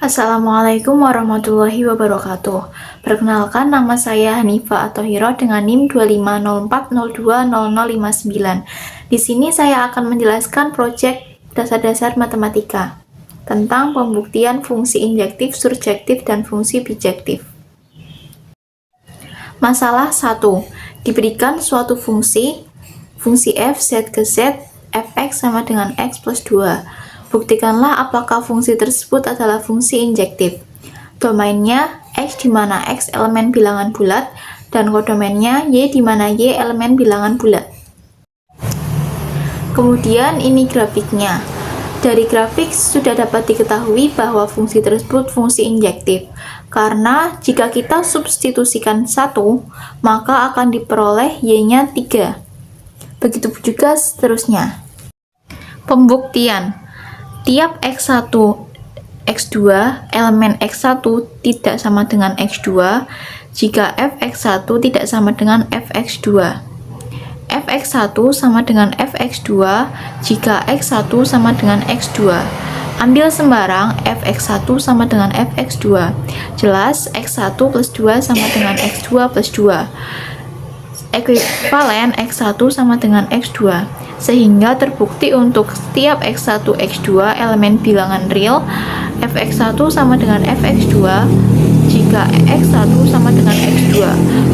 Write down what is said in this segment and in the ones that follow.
Assalamualaikum warahmatullahi wabarakatuh. Perkenalkan, nama saya Hanifa Athohiro dengan NIM 25040200059. Di sini saya akan menjelaskan proyek dasar-dasar matematika tentang pembuktian fungsi injektif, surjektif, dan fungsi bijektif. Masalah 1. Diberikan suatu fungsi f z ke z, fx sama dengan x plus 2. Buktikanlah apakah fungsi tersebut adalah fungsi injektif. Domainnya x di mana x elemen bilangan bulat dan kodomennya y di mana y elemen bilangan bulat. Kemudian ini grafiknya. Dari grafik sudah dapat diketahui bahwa fungsi tersebut fungsi injektif. Karena jika kita substitusikan 1, maka akan diperoleh y-nya 3. Begitu juga seterusnya. Pembuktian. Tiap x1, x2, elemen x1 tidak sama dengan x2 jika fx1 tidak sama dengan fx2. fx1 sama dengan fx2 jika x1 sama dengan x2. Ambil sembarang fx1 sama dengan fx2. Jelas x1 plus 2 sama dengan x2 plus 2. Ekuivalen x1 sama dengan x2, sehingga terbukti untuk setiap x1, x2 elemen bilangan real, fx1 sama dengan fx2 jika x1 sama dengan x2,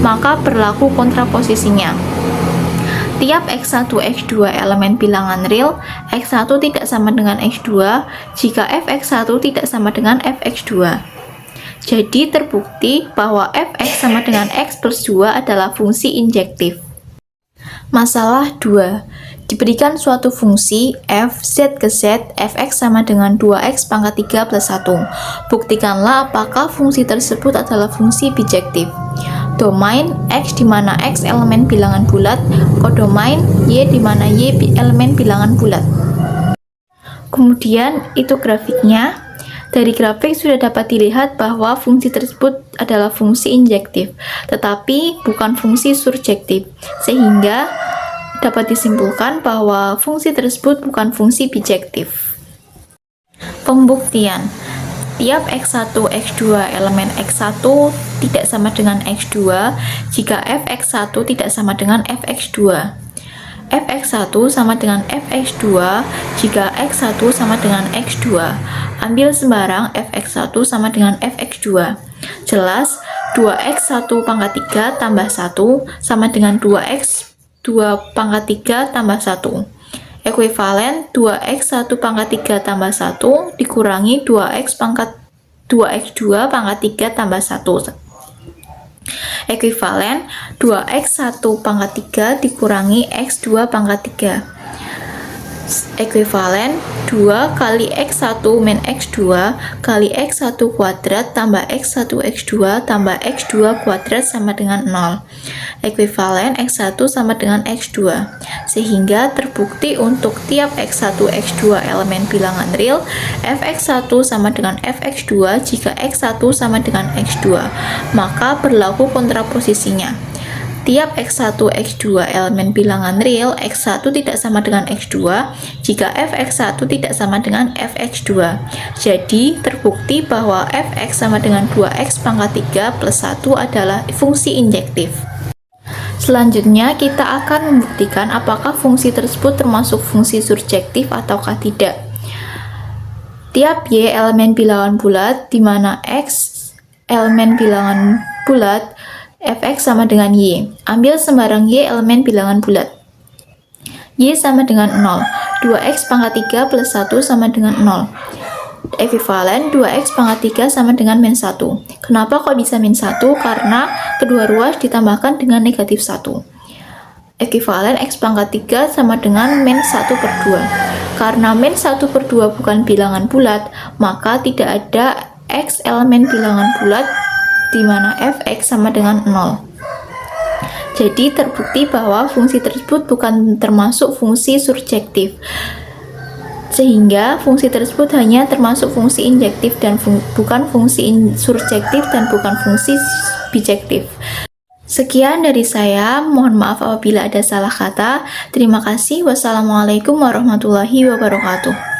maka berlaku kontraposisinya. Tiap x1, x2 elemen bilangan real, x1 tidak sama dengan x2 jika fx1 tidak sama dengan fx2. Jadi terbukti bahwa fx sama dengan x plus 2 adalah fungsi injektif. Masalah 2. Diberikan suatu fungsi f z ke z, fx sama dengan 2x pangkat 3 plus 1. Buktikanlah apakah fungsi tersebut adalah fungsi bijektif. Domain x di mana x elemen bilangan bulat, kodomain y di mana y elemen bilangan bulat. Kemudian itu grafiknya. Dari grafik sudah dapat dilihat bahwa fungsi tersebut adalah fungsi injektif, tetapi bukan fungsi surjektif, sehingga dapat disimpulkan bahwa fungsi tersebut bukan fungsi bijektif. Pembuktian. Tiap x1, x2 elemen x1 tidak sama dengan x2 jika fx1 tidak sama dengan fx2. fx1 sama dengan fx2 jika x1 sama dengan x2. Ambil sembarang fx1 sama dengan fx2. Jelas 2x1 pangkat 3 tambah 1 sama dengan 2x 2 pangkat 3 tambah 1. Ekuivalen 2x1 pangkat 3 tambah 1 dikurangi 2x2 pangkat 3 tambah 1. Ekuivalen 2x1 pangkat 3 dikurangi x2 pangkat 3. Ekuivalen 2 kali x1 min x2 kali x1 kuadrat tambah x1 x2 tambah x2 kuadrat sama dengan 0. Ekuivalen x1 sama dengan x2, sehingga terbukti untuk tiap x1 x2 elemen bilangan real, fx1 sama dengan fx2 jika x1 sama dengan x2, maka berlaku kontraposisinya. Tiap x1, x2 elemen bilangan real, x1 tidak sama dengan x2 jika fx1 tidak sama dengan fx2. Jadi, terbukti bahwa fx sama dengan 2x pangkat 3 plus 1 adalah fungsi injektif. Selanjutnya, kita akan membuktikan apakah fungsi tersebut termasuk fungsi surjektif ataukah tidak. Tiap y elemen bilangan bulat, di mana x elemen bilangan bulat, fx sama dengan y. Ambil sembarang y elemen bilangan bulat. Y sama dengan 0. 2x pangkat 3 plus 1 sama dengan 0. Ekuivalen 2x pangkat 3 sama dengan min 1. Kenapa kok bisa min 1? Karena kedua ruas ditambahkan dengan negatif 1. Ekuivalen x pangkat 3 sama dengan min 1 per 2. Karena min 1 per 2 bukan bilangan bulat, maka tidak ada x elemen bilangan bulat di mana fx sama dengan 0. Jadi terbukti bahwa fungsi tersebut bukan termasuk fungsi surjektif, sehingga fungsi tersebut hanya termasuk fungsi injektif dan bukan fungsi surjektif dan bukan fungsi bijektif. Sekian dari saya, mohon maaf apabila ada salah kata. Terima kasih. Wassalamualaikum warahmatullahi wabarakatuh.